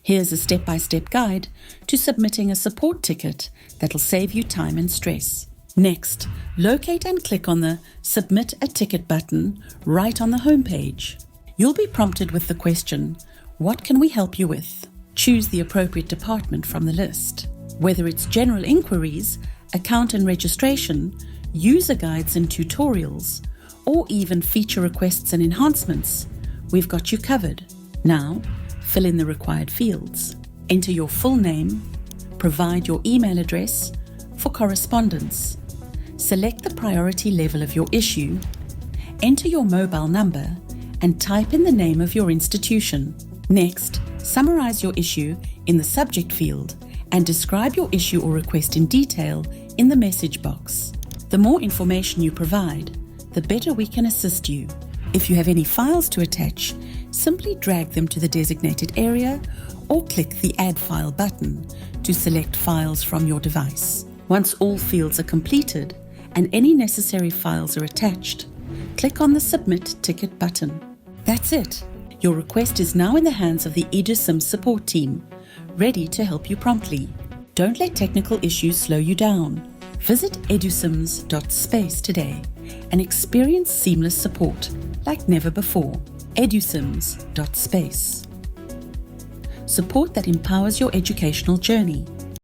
Here's a step-by-step guide to submitting a support ticket that'll save you time and stress. Next, locate and click on the Submit a Ticket button right on the homepage. You'll be prompted with the question, "What can we help you with?" Choose the appropriate department from the list. Whether it's general inquiries, account and registration, user guides and tutorials, or even feature requests and enhancements, we've got you covered. Now, fill in the required fields. Enter your full name, provide your email address for correspondence. Select the priority level of your issue, enter your mobile number, and type in the name of your institution. Next, summarize your issue in the subject field and describe your issue or request in detail in the message box. The more information you provide, the better we can assist you. If you have any files to attach, simply drag them to the designated area or click the Add File button to select files from your device. Once all fields are completed and any necessary files are attached, click on the Submit Ticket button. That's it. Your request is now in the hands of the edusyms support team, ready to help you promptly. Don't let technical issues slow you down. Visit edusyms.space today and experience seamless support like never before. edusyms.space. Support that empowers your educational journey.